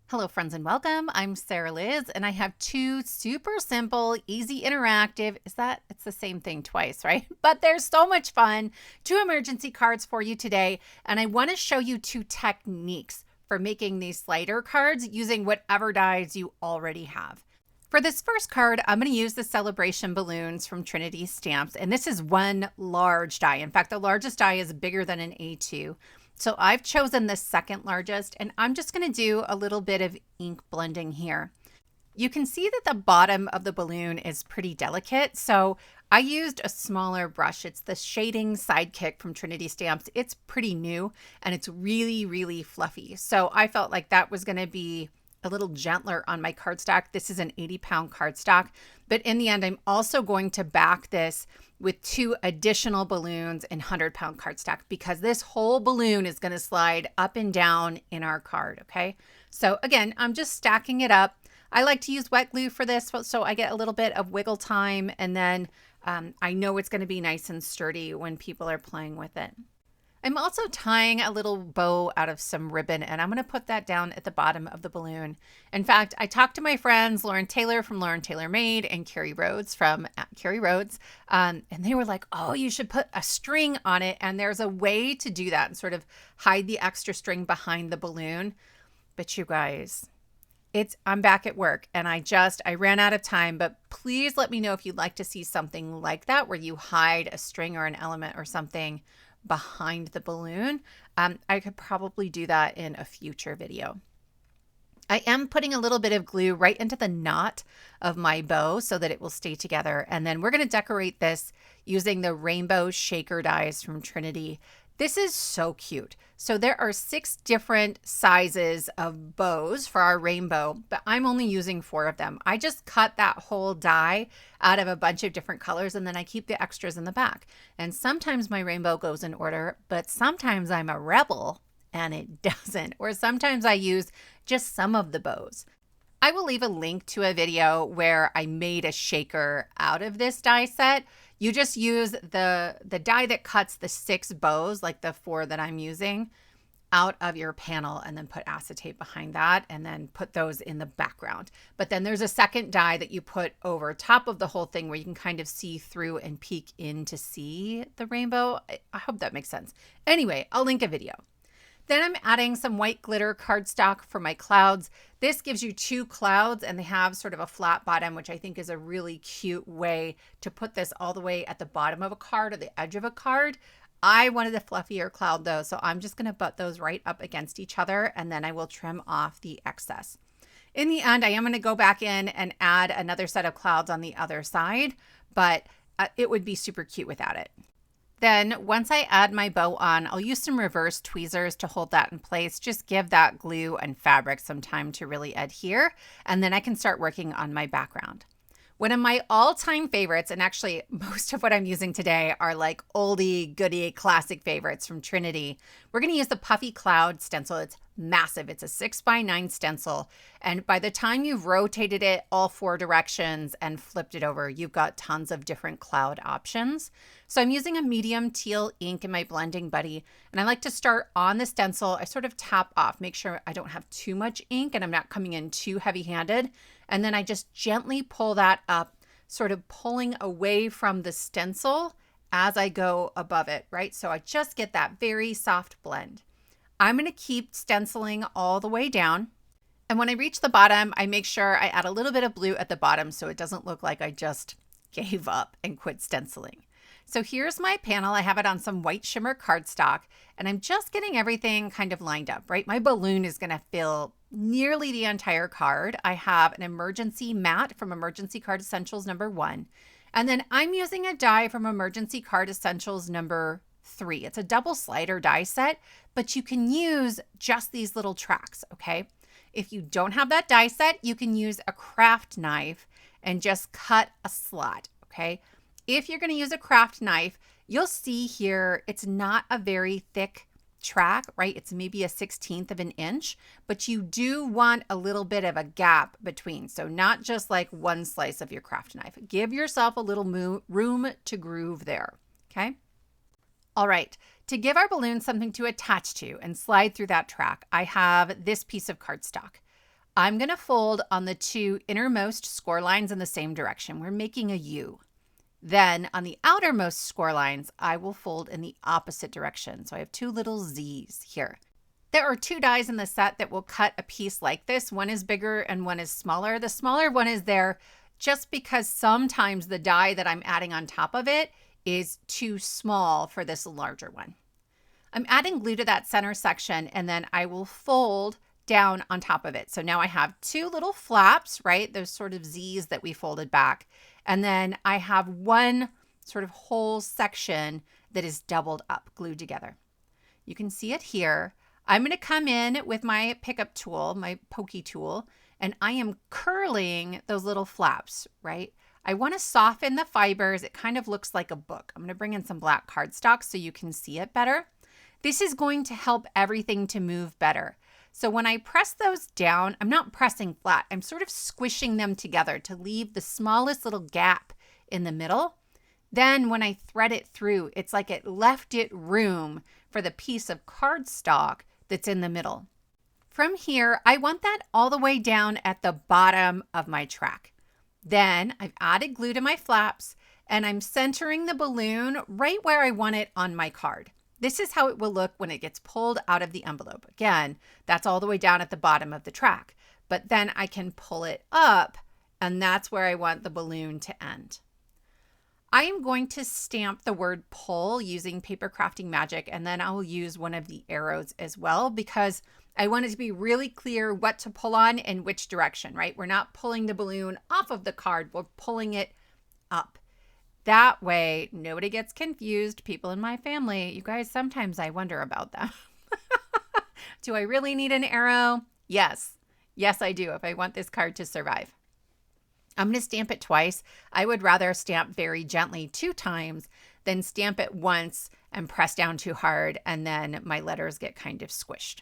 Hello friends and welcome. I'm Sarah Liz and I have two super simple, easy interactive, it's the same thing twice, right? But there's so much fun, two emergency cards for you today. And I want to show you two techniques for making these slider cards using whatever dies you already have. For this first card, I'm going to use the Celebration balloons from Trinity Stamps. And this is one large die. In fact, the largest die is bigger than an A2. So I've chosen the second largest, and I'm just going to do a little bit of ink blending here. You can see that the bottom of the balloon is pretty delicate, so I used a smaller brush. It's the Shading Sidekick from Trinity Stamps. It's pretty new, and it's really, really fluffy. So I felt like that was going to be a little gentler on my cardstock. This is an 80-pound cardstock, but in the end, I'm also going to back this with two additional balloons in 100-pound cardstock because this whole balloon is going to slide up and down in our card, okay? So again, I'm just stacking it up. I like to use wet glue for this, so I get a little bit of wiggle time, and then I know it's going to be nice and sturdy when people are playing with it. I'm also tying a little bow out of some ribbon, and I'm going to put that down at the bottom of the balloon. In fact, I talked to my friends, Lauren Taylor from Lauren Taylor Made and Carrie Rhodes from Carrie Rhodes, and they were like, oh, you should put a string on it. And there's a way to do that and sort of hide the extra string behind the balloon. But you guys, I'm back at work and I ran out of time, but please let me know if you'd like to see something like that where you hide a string or an element or something behind the balloon. I could probably do that in a future video. I am putting a little bit of glue right into the knot of my bow so that it will stay together. And then we're going to decorate this using the rainbow shaker dies from Trinity. This is so cute. So there are 6 different sizes of bows for our rainbow, but I'm only using 4 of them. I just cut that whole die out of a bunch of different colors, and then I keep the extras in the back. And sometimes my rainbow goes in order, but sometimes I'm a rebel and it doesn't. Or sometimes I use just some of the bows. I will leave a link to a video where I made a shaker out of this die set. You just use the die that cuts the 6 bows, like the 4 that I'm using, out of your panel, and then put acetate behind that and then put those in the background. But then there's a second die that you put over top of the whole thing where you can kind of see through and peek in to see the rainbow. I hope that makes sense. Anyway, I'll link a video. Then I'm adding some white glitter cardstock for my clouds. This gives you 2 clouds and they have sort of a flat bottom, which I think is a really cute way to put this all the way at the bottom of a card or the edge of a card. I wanted a fluffier cloud though, so I'm just going to butt those right up against each other and then I will trim off the excess. In the end, I am going to go back in and add another set of clouds on the other side, but it would be super cute without it. Then once I add my bow on, I'll use some reverse tweezers to hold that in place. Just give that glue and fabric some time to really adhere, and then I can start working on my background. One of my all-time favorites, and actually most of what I'm using today are like oldie goodie classic favorites from Trinity. We're going to use the Puffy Cloud stencil. It's massive. It's a 6x9 stencil. And by the time you've rotated it all 4 directions and flipped it over, you've got tons of different cloud options. So I'm using a medium teal ink in my blending buddy. And I like to start on the stencil. I sort of tap off, make sure I don't have too much ink and I'm not coming in too heavy-handed. And then I just gently pull that up, sort of pulling away from the stencil as I go above it, right? So I just get that very soft blend. I'm going to keep stenciling all the way down. And when I reach the bottom, I make sure I add a little bit of blue at the bottom so it doesn't look like I just gave up and quit stenciling. So here's my panel. I have it on some white shimmer cardstock and I'm just getting everything kind of lined up, right? My balloon is going to fill nearly the entire card. I have an emergency mat from Emergency Card Essentials #1. And then I'm using a die from Emergency Card Essentials #3. It's a double slider die set, but you can use just these little tracks, okay? If you don't have that die set, you can use a craft knife and just cut a slot, okay? If you're going to use a craft knife, you'll see here it's not a very thick track, right? It's maybe a 1/16 of an inch, but you do want a little bit of a gap between. So not just like one slice of your craft knife. Give yourself a little room to groove there, okay? All right, to give our balloon something to attach to and slide through that track, I have this piece of cardstock. I'm going to fold on the two innermost score lines in the same direction. We're making a U. Then on the outermost score lines, I will fold in the opposite direction. So I have two little Z's here. There are two dies in the set that will cut a piece like this. One is bigger and one is smaller. The smaller one is there just because sometimes the die that I'm adding on top of it is too small for this larger one. I'm adding glue to that center section, and then I will fold down on top of it. So now I have two little flaps, right? Those sort of Z's that we folded back. And then I have one sort of whole section that is doubled up, glued together. You can see it here. I'm going to come in with my pickup tool, my pokey tool, and I am curling those little flaps, right? I want to soften the fibers. It kind of looks like a book. I'm going to bring in some black cardstock so you can see it better. This is going to help everything to move better. So when I press those down, I'm not pressing flat. I'm sort of squishing them together to leave the smallest little gap in the middle. Then when I thread it through, it's like it left it room for the piece of cardstock that's in the middle. From here, I want that all the way down at the bottom of my track. Then I've added glue to my flaps and I'm centering the balloon right where I want it on my card. This is how it will look when it gets pulled out of the envelope. Again, that's all the way down at the bottom of the track, but then I can pull it up and that's where I want the balloon to end. I am going to stamp the word pull using Papercrafting Magic, and then I will use one of the arrows as well because I want it to be really clear what to pull on in which direction, right? We're not pulling the balloon off of the card, we're pulling it up. That way, nobody gets confused. People in my family, you guys, sometimes I wonder about that. Do I really need an arrow? Yes. Yes, I do if I want this card to survive. I'm going to stamp it twice. I would rather stamp very gently 2 times than stamp it once and press down too hard and then my letters get kind of squished.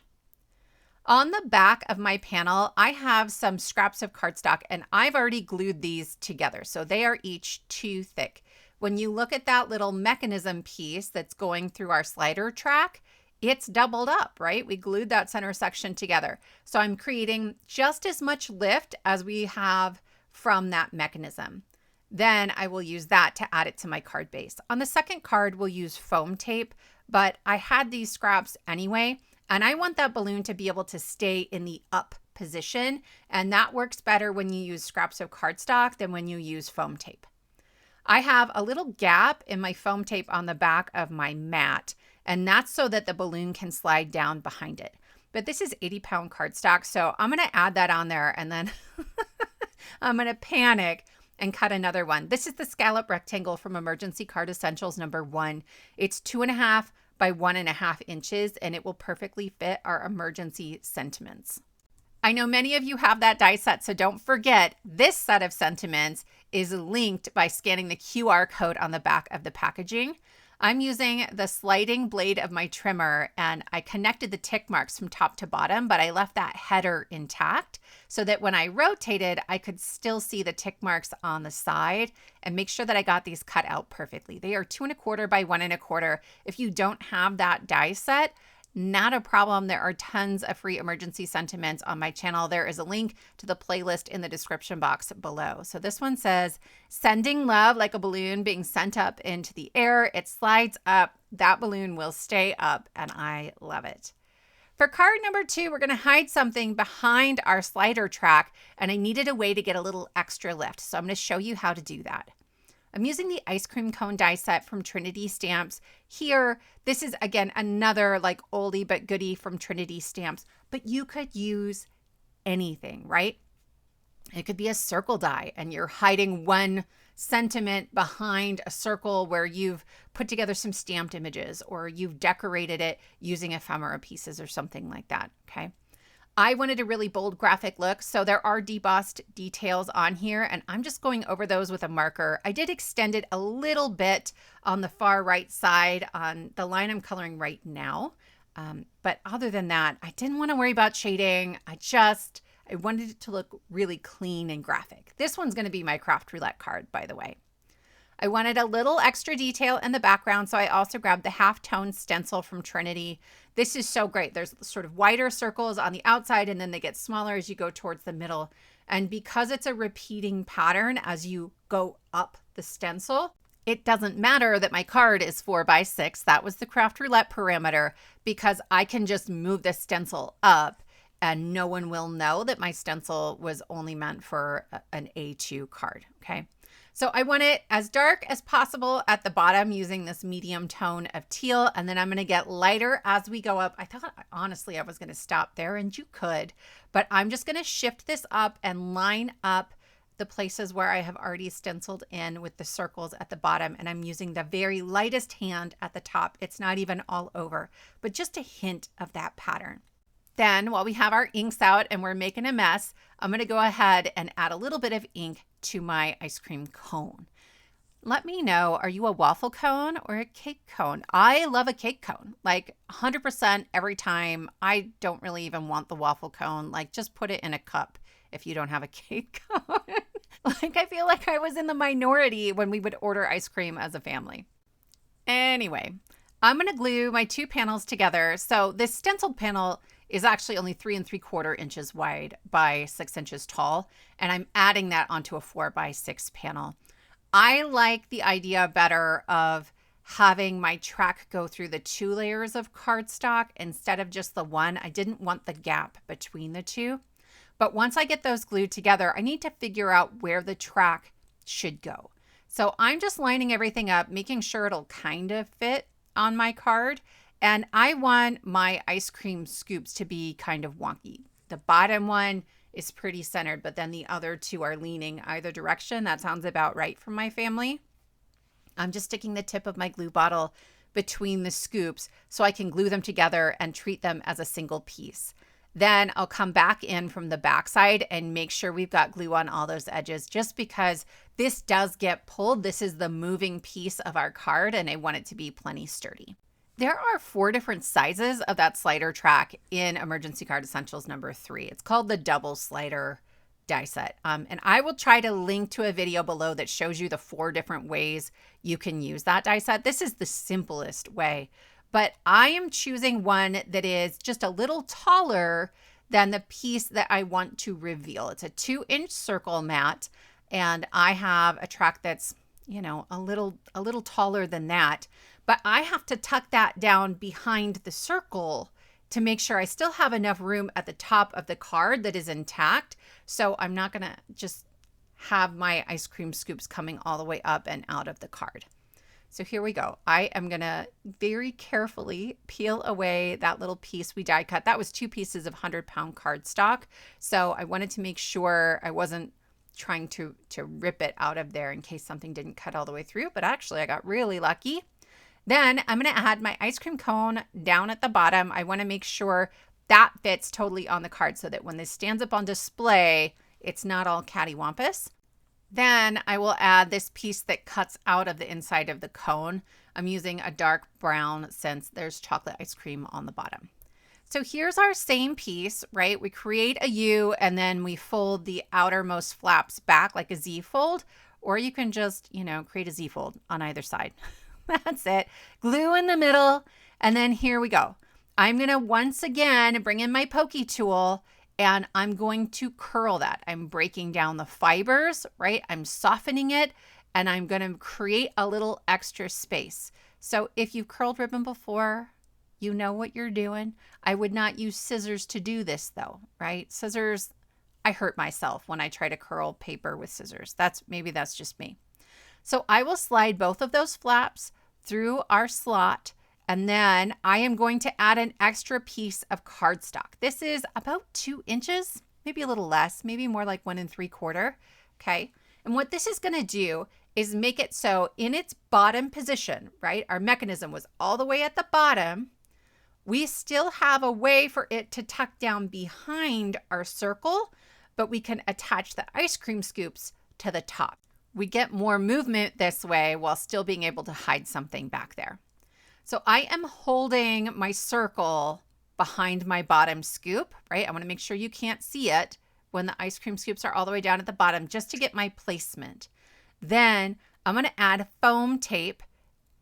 On the back of my panel, I have some scraps of cardstock and I've already glued these together. So they are each 2 thick. When you look at that little mechanism piece that's going through our slider track, it's doubled up, right? We glued that center section together. So I'm creating just as much lift as we have from that mechanism. Then I will use that to add it to my card base. On the second card, we'll use foam tape, but I had these scraps anyway, and I want that balloon to be able to stay in the up position, and that works better when you use scraps of cardstock than when you use foam tape. I have a little gap in my foam tape on the back of my mat, and that's so that the balloon can slide down behind it. But this is 80-pound cardstock, so I'm going to add that on there, and then I'm going to panic and cut another one. This is the scallop rectangle from Emergency Card Essentials #1. It's 2.5 by 1.5 inches, and it will perfectly fit our emergency sentiments. I know many of you have that die set, so don't forget this set of sentiments is linked by scanning the QR code on the back of the packaging. I'm using the sliding blade of my trimmer and I connected the tick marks from top to bottom, but I left that header intact so that when I rotated, I could still see the tick marks on the side and make sure that I got these cut out perfectly. They are 2.25 by 1.25. If you don't have that die set, not a problem. There are tons of free emergency sentiments on my channel. There is a link to the playlist in the description box below. So this one says, sending love like a balloon being sent up into the air. It slides up. That balloon will stay up, and I love it. For card number 2, we're going to hide something behind our slider track, and I needed a way to get a little extra lift. So I'm going to show you how to do that. I'm using the ice cream cone die set from Trinity Stamps. Here, this is again another like oldie but goodie from Trinity Stamps, but you could use anything, right? It could be a circle die and you're hiding one sentiment behind a circle where you've put together some stamped images or you've decorated it using ephemera pieces or something like that, okay? I wanted a really bold graphic look, so there are debossed details on here, and I'm just going over those with a marker. I did extend it a little bit on the far right side on the line I'm coloring right now, but other than that, I didn't want to worry about shading. I wanted it to look really clean and graphic. This one's going to be my craft roulette card, by the way. I wanted a little extra detail in the background, so I also grabbed the halftone stencil from Trinity. This is so great. There's sort of wider circles on the outside, and then they get smaller as you go towards the middle. And because it's a repeating pattern as you go up the stencil, it doesn't matter that my card is 4x6. That was the craft roulette parameter, because I can just move the stencil up and no one will know that my stencil was only meant for an A2 card, okay? So I want it as dark as possible at the bottom using this medium tone of teal, and then I'm going to get lighter as we go up. I thought, honestly, I was going to stop there, and you could, but I'm just going to shift this up and line up the places where I have already stenciled in with the circles at the bottom, and I'm using the very lightest hand at the top. It's not even all over, but just a hint of that pattern. Then while we have our inks out and we're making a mess, I'm going to go ahead and add a little bit of ink to my ice cream cone. Let me know, are you a waffle cone or a cake cone? I love a cake cone, like 100% every time. I don't really even want the waffle cone. Like, just put it in a cup if you don't have a cake cone. Like, I feel like I was in the minority when we would order ice cream as a family. Anyway, I'm going to glue my two panels together. So this stencil panel is actually only 3 3/4 inches wide by 6 inches tall. And I'm adding that onto a 4x6 panel. I like the idea better of having my track go through the 2 layers of cardstock instead of just the one. I didn't want the gap between the two. But once I get those glued together, I need to figure out where the track should go. So I'm just lining everything up, making sure it'll kind of fit on my card. And I want my ice cream scoops to be kind of wonky. The bottom one is pretty centered, but then the other two are leaning either direction. That sounds about right for my family. I'm just sticking the tip of my glue bottle between the scoops so I can glue them together and treat them as a single piece. Then I'll come back in from the backside and make sure we've got glue on all those edges, just because this does get pulled. This is the moving piece of our card, and I want it to be plenty sturdy. There are 4 different sizes of that slider track in Emergency Card Essentials number 3. It's called the double slider die set. And I will try to link to a video below that shows you the 4 different ways you can use that die set. This is the simplest way, but I am choosing one that is just a little taller than the piece that I want to reveal. It's a 2-inch circle mat, and I have a track that's, you know, a little taller than that. But I have to tuck that down behind the circle to make sure I still have enough room at the top of the card that is intact. So I'm not going to just have my ice cream scoops coming all the way up and out of the card. So here we go. I am going to very carefully peel away that little piece we die cut. That was 2 pieces of 100-pound cardstock. So I wanted to make sure I wasn't trying to rip it out of there in case something didn't cut all the way through. But actually, I got really lucky. Then I'm going to add my ice cream cone down at the bottom. I want to make sure that fits totally on the card so that when this stands up on display, it's not all cattywampus. Then I will add this piece that cuts out of the inside of the cone. I'm using a dark brown since there's chocolate ice cream on the bottom. So here's our same piece, right? We create a U and then we fold the outermost flaps back like a Z fold, or you can just, you know, create a Z fold on either side. That's it. Glue in the middle. And then here we go. I'm going to once again bring in my pokey tool and I'm going to curl that. I'm breaking down the fibers, right? I'm softening it and I'm going to create a little extra space. So if you've curled ribbon before, you know what you're doing. I would not use scissors to do this though, right? Scissors, I hurt myself when I try to curl paper with scissors. Maybe that's just me. So I will slide both of those flaps through our slot, and then I am going to add an extra piece of cardstock. This is about 2 inches, maybe a little less, maybe more like 1 3/4. Okay. And what this is going to do is make it so in its bottom position, right? Our mechanism was all the way at the bottom. We still have a way for it to tuck down behind our circle, but we can attach the ice cream scoops to the top. We get more movement this way while still being able to hide something back there. So I am holding my circle behind my bottom scoop, right? I want to make sure you can't see it when the ice cream scoops are all the way down at the bottom just to get my placement. Then I'm going to add foam tape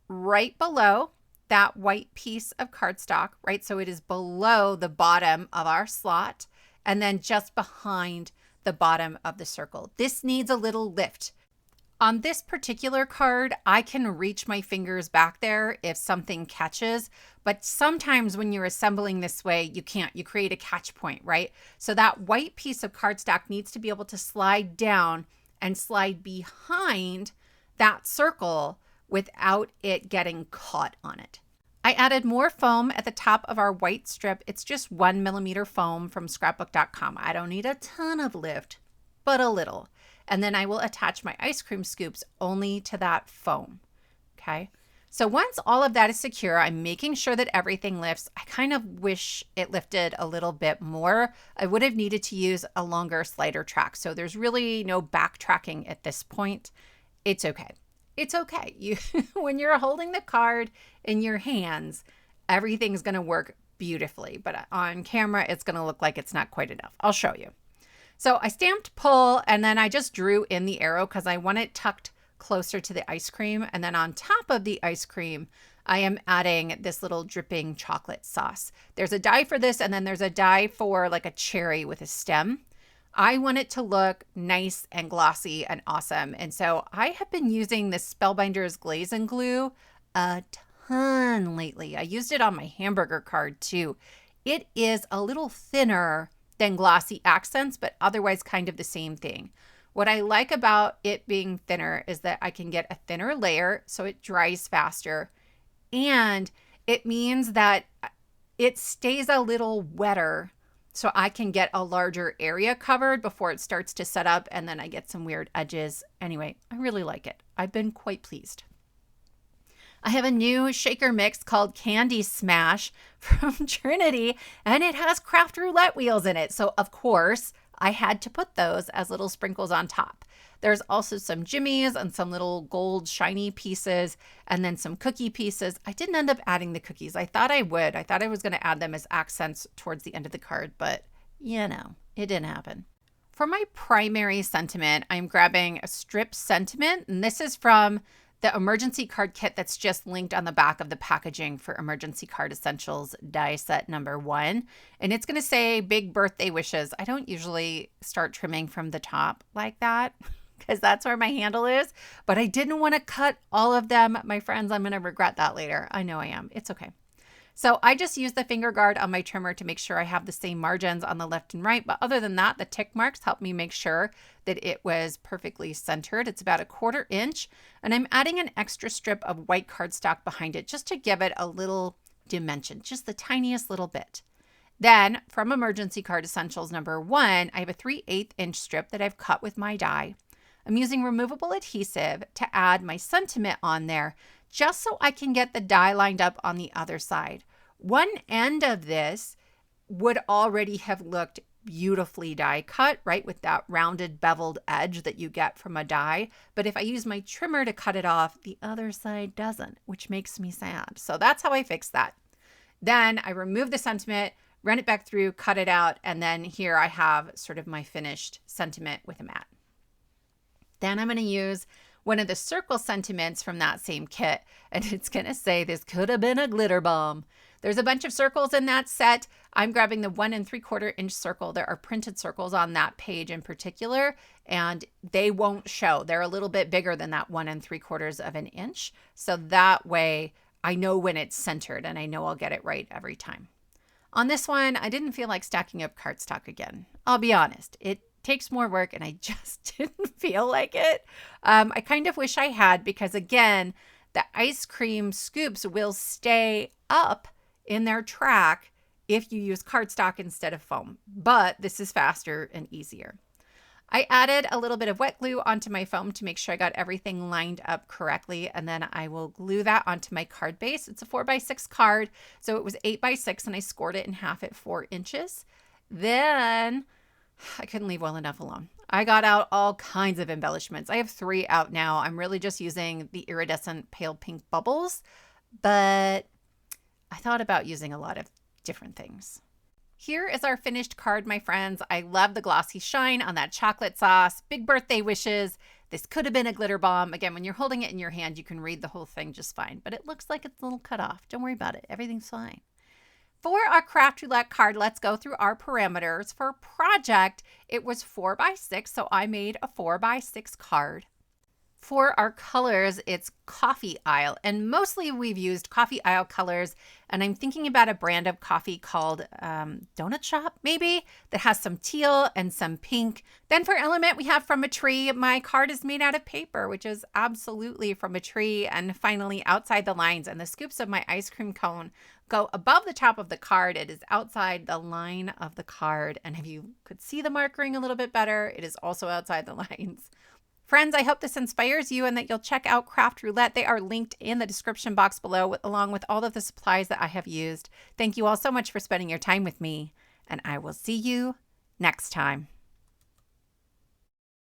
right below that white piece of cardstock, right? So it is below the bottom of our slot and then just behind the bottom of the circle. This needs a little lift. On this particular card, I can reach my fingers back there if something catches, but sometimes when you're assembling this way, you can't. You create a catch point, right? So that white piece of cardstock needs to be able to slide down and slide behind that circle without it getting caught on it. I added more foam at the top of our white strip. It's just 1 millimeter foam from scrapbook.com. I don't need a ton of lift, but a little. And then I will attach my ice cream scoops only to that foam. Okay. So once all of that is secure, I'm making sure that everything lifts. I kind of wish it lifted a little bit more. I would have needed to use a longer slider track. So there's really no backtracking at this point. It's okay. It's okay. When you're holding the card in your hands, everything's going to work beautifully. But on camera, it's going to look like it's not quite enough. I'll show you. So I stamped pull and then I just drew in the arrow because I want it tucked closer to the ice cream. And then on top of the ice cream, I am adding this little dripping chocolate sauce. There's a die for this and then there's a die for like a cherry with a stem. I want it to look nice and glossy and awesome. And so I have been using this Spellbinders Glaze and Glue a ton lately. I used it on my hamburger card too. It is a little thinner than glossy accents, but otherwise kind of the same thing. What I like about it being thinner is that I can get a thinner layer so it dries faster. And it means that it stays a little wetter so I can get a larger area covered before it starts to set up and then I get some weird edges. Anyway, I really like it. I've been quite pleased. I have a new shaker mix called Candy Smash from Trinity, and it has craft roulette wheels in it. So of course, I had to put those as little sprinkles on top. There's also some jimmies and some little gold shiny pieces, and then some cookie pieces. I didn't end up adding the cookies. I thought I would. I thought I was going to add them as accents towards the end of the card, but you know, it didn't happen. For my primary sentiment, I'm grabbing a strip sentiment, and this is from the emergency card kit that's just linked on the back of the packaging for Emergency Card Essentials die set number 1. And it's going to say big birthday wishes. I don't usually start trimming from the top like that because that's where my handle is. But I didn't want to cut all of them. My friends, I'm going to regret that later. I know I am. It's okay. So I just used the finger guard on my trimmer to make sure I have the same margins on the left and right. But other than that, the tick marks helped me make sure that it was perfectly centered. It's about 1/4 inch. And I'm adding an extra strip of white cardstock behind it just to give it a little dimension, just the tiniest little bit. Then from Emergency Card Essentials number 1, I have a 3/8 inch strip that I've cut with my die. I'm using removable adhesive to add my sentiment on there, just so I can get the die lined up on the other side. One end of this would already have looked beautifully die cut, right? With that rounded beveled edge that you get from a die. But if I use my trimmer to cut it off, the other side doesn't, which makes me sad. So that's how I fix that. Then I remove the sentiment, run it back through, cut it out. And then here I have sort of my finished sentiment with a mat. Then I'm going to use one of the circle sentiments from that same kit, and it's going to say this could have been a glitter bomb. There's a bunch of circles in that set. I'm grabbing the 1 3/4 inch circle. There are printed circles on that page in particular, and they won't show. They're a little bit bigger than that 1 3/4 inch. So that way I know when it's centered and I know I'll get it right every time. On this one, I didn't feel like stacking up cardstock again. I'll be honest. It takes more work and I just didn't feel like it. I kind of wish I had, because again, the ice cream scoops will stay up in their track if you use cardstock instead of foam, but this is faster and easier. I added a little bit of wet glue onto my foam to make sure I got everything lined up correctly, and then I will glue that onto my card base. It's a 4x6 card, so it was 8x6 and I scored it in half at 4 inches. Then I couldn't leave well enough alone. I got out all kinds of embellishments. I have 3 out now. I'm really just using the iridescent pale pink bubbles, but I thought about using a lot of different things. Here is our finished card, my friends. I love the glossy shine on that chocolate sauce. Big birthday wishes. This could have been a glitter bomb. Again, when you're holding it in your hand, you can read the whole thing just fine, but it looks like it's a little cut off. Don't worry about it. Everything's fine. For our Craft Roulette card, let's go through our parameters. For project, it was 4x6, so I made a 4x6 card. For our colors, it's Coffee Isle, and mostly we've used Coffee Isle colors, and I'm thinking about a brand of coffee called Donut Shop, maybe, that has some teal and some pink. Then for element, we have From a Tree. My card is made out of paper, which is absolutely from a tree. And finally, Outside the Lines, and the scoops of my ice cream cone go above the top of the card. It is outside the line of the card, and if you could see the markering a little bit better, it is also outside the lines. Friends, I hope this inspires you and that you'll check out Craft Roulette. They are linked in the description box below, along with all of the supplies that I have used. Thank you all so much for spending your time with me, and I will see you next time.